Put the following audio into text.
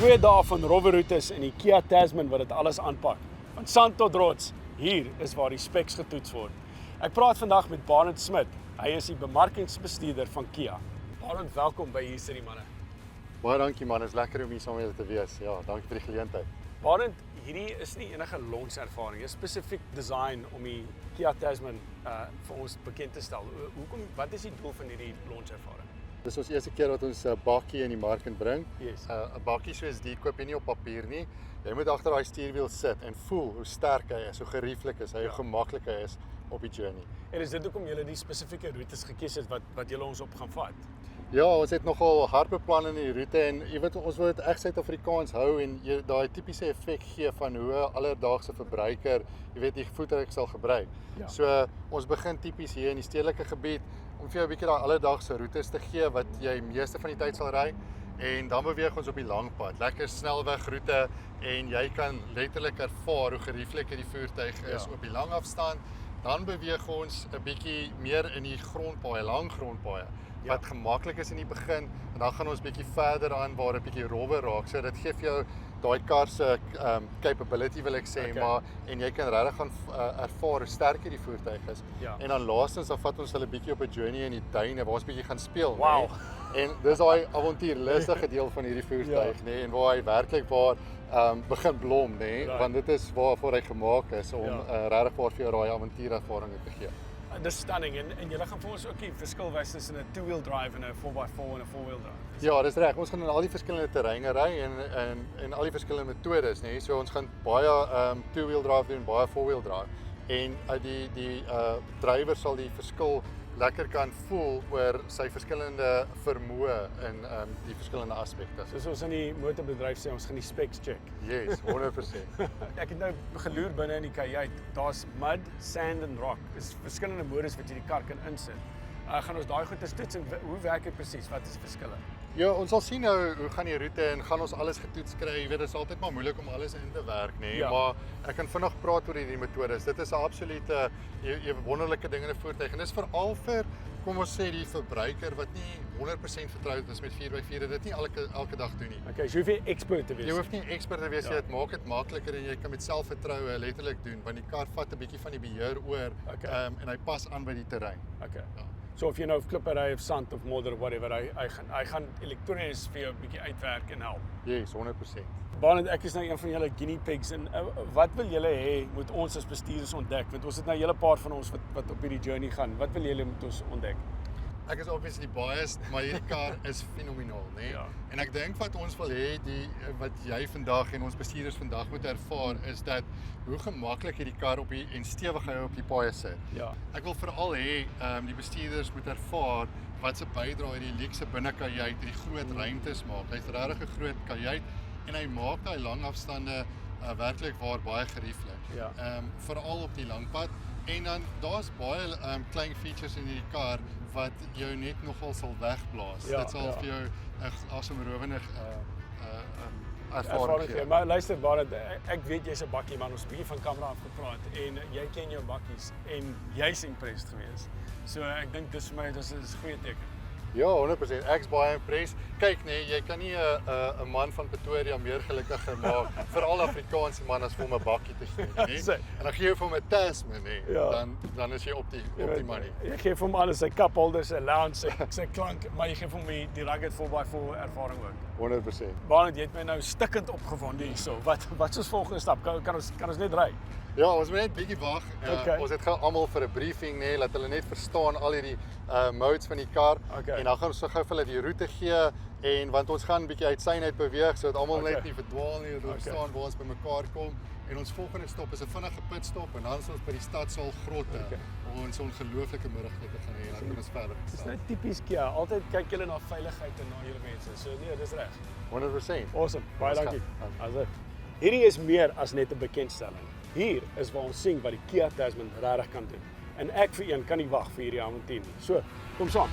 2 dae van rowwerroetes in die Kia Tasman wat dit alles aanpak. Van sand tot rots, hier is waar die specs getoets word. Ek praat vandag met Barend Smit. Hy is die bemarkingsbestuurder van Kia. Barend, welkom by Hier sit die manne. Baie dankie man, is lekker om hier saam met julle te wees. Ja, dankie vir die geleentheid. Barend, hierdie is nie enige launch-ervaring. Dit is spesifiek design om die Kia Tasman vir ons bekend te stel. Wat is die doel van hierdie launch-ervaring? Dis ons eerste keer wat ons 'n bakkie in die mark inbring. Yes. 'n Bakkie soos die koop jy nie op papier nie. Jy moet agter daai stuurwiel sit en voel hoe sterk hy is, hoe gerieflik is hy, hoe gemaklik hy is op die journey. En is dit hoekom julle die spesifieke roetes gekies het wat julle ons op gaan vat? Ja, ons het nogal hard beplan in die roete en jy weet ons wil dit reg Suid-Afrikaans hou en jy daai tipiese effek gee van hoe 'n alledaagse verbruiker, jy weet, die voertuig sal gebruik. Ja. So ons begin tipies hier in die stedelike gebied om vir jou 'n bietjie daai alledaagse roetes te gee wat jy meeste van die tyd sal ry. En dan beweeg ons op die lang pad, lekker snelwegroete en jy kan letterlik ervaar hoe gerieflik die voertuig is op die lang afstand. Dan beweeg ons 'n bietjie meer in die grondpaaie, lang grondpaaie, wat gemaklik is in die begin en dan gaan ons bietjie verder aan waar 'n bietjie rowwer raak. So dit gee vir jou daai kar se capability wil ek sê, maar en jy kan regtig gaan ervaar hoe sterk die voertuig is. Ja. En dan laastens dan vat ons hulle bietjie op 'n journey in die duine waar ons bietjie gaan speel. Wow. En dis daai avontuurlustige deel van hierdie voertuig, nê, en waar hy werklik waar begin blom, nê, want dit is waarvoor hy gemaak is om regtig vir jou daai avontuurervaring te gee. Dis stunning en julle gaan vir ons ook die verskil wys tussen 'n two-wheel drive en 'n 4x4 en 'n four-wheel drive. Ja, dis reg. Ons gaan in al die verskillende terreine ry en al die verskillende metodes, nê. So ons gaan baie two-wheel drive doen, baie four-wheel drive. En die drywer sal die verskil lekker kan voel oor sy verskillende vermoë in die verskillende aspekte. Soos ons in die motorbedryf sê, ons gaan die specs check. Yes, 100%. Ek het nou geloer binne in die kajuit. Daar's mud, sand en rock. Dis verskillende modus wat jy die kar kan insit. Gaan ons daai goeie toets en hoe werk dit presies? Wat is die verskille? Ja, ons sal sien nou hoe gaan die roete en gaan ons alles getoets kry. Jy weet, dit is altyd maar moeilik om alles in te werk, nê, maar ek kan vinnig praat oor hierdie metodes. Dit is 'n absolute wonderlike ding in 'n voertuig en dis veral vir kom ons sê die verbruiker wat nie 100% vertroud is met 4x4 dit nie elke dag doen nie. Okay, so jy hoef nie expert te wees. Jy hoef nie expert te wees, dit maak dit makliker en jy kan met selfvertroue letterlik doen want die kar vat 'n bietjie van die beheer oor en hy pas aan by die terrein. Okay. Ja. So of jy nou klippe ry of sand of modder whatever, hy gaan elektronies vir jou 'n bietjie uitwerk en help. Yes, 100%. Barend, ek is nou een van julle guinea pigs en wat wil julle hê moet ons as bestuurders ontdek? Want ons het nou 'n hele paar van ons wat op hierdie journey gaan. Wat wil julle moet ons ontdek? Ek is obviously biased, maar hierdie kar is fenomenaal, né? Ja. En ek dink wat ons wil hê, wat jy vandag en ons bestuurders vandag moet ervaar is dat hoe gemaklik hierdie kar en stewig hy op die paaie sit. Ja. Ek wil veral hê die bestuurders moet ervaar wat se bydrae hierdie luukse binnekajuit, hierdie groot ruimtes maak. Hy's regtig 'n groot kajuit en hy maak daai lang afstande werklik waar baie gerieflik. Ja. Veral op die langpad. En dan daar's baie klein features in hierdie kar wat jou net nogal sal wegblaas. Dit sal vir jou 'n asemrowende ervaring gee. Maar luister Barend, ek weet jy's 'n bakkie man, ons het 'n bietjie van kamera af gepraat en jy ken jou bakkies en jy's impressed geweest. So ek dink dis vir my dis is 'n goeie teken. Ja, 100%. Ek's baie impressed. Kyk nee, jy kan nie 'n man van Pretoria meer gelukkiger maak, veral Afrikaanse man as vir hom 'n bakkie te gee, nê. En dan gee jy vir hom 'n Tasman, nê. Dan is jy op die money. Jy gee vir hom alles, sy cup holder, sy lounge, sy klank, maar jy gee vir hom die rugged 4x4 ervaring ook. 100%. Barend, jy het my nou stikkend opgewonde hierso. Wat is ons volgende stap? Kan ons net ry? Ja, ons moet net bietjie wag. Ons het gou almal vir 'n briefing, nê, laat hulle net verstaan al hierdie modes van die kar en dan gaan ons so gou vir hulle die roete gee en want ons gaan bietjie uit syne beweeg sodat almal net nie verdwaal nie, dat ons staan waar ons bymekaar kom en ons volgende stop is 'n vinnige pitstop en dan is ons by die stadsaal grotte. Ons ongelooflike middagete gaan hê en dan kan ons verder. Dis nou tipies Kia, altyd kyk julle na veiligheid en na julle mense. So nee, dis reg. 100%. Awesome. Baie dankie. Hierdie is meer as net 'n bekendstelling. Hier is waar ons sien wat die Kia Tasman regtig kan doen. En ek vir een kan nie wag vir hierdie avontuur nie. So, kom saam.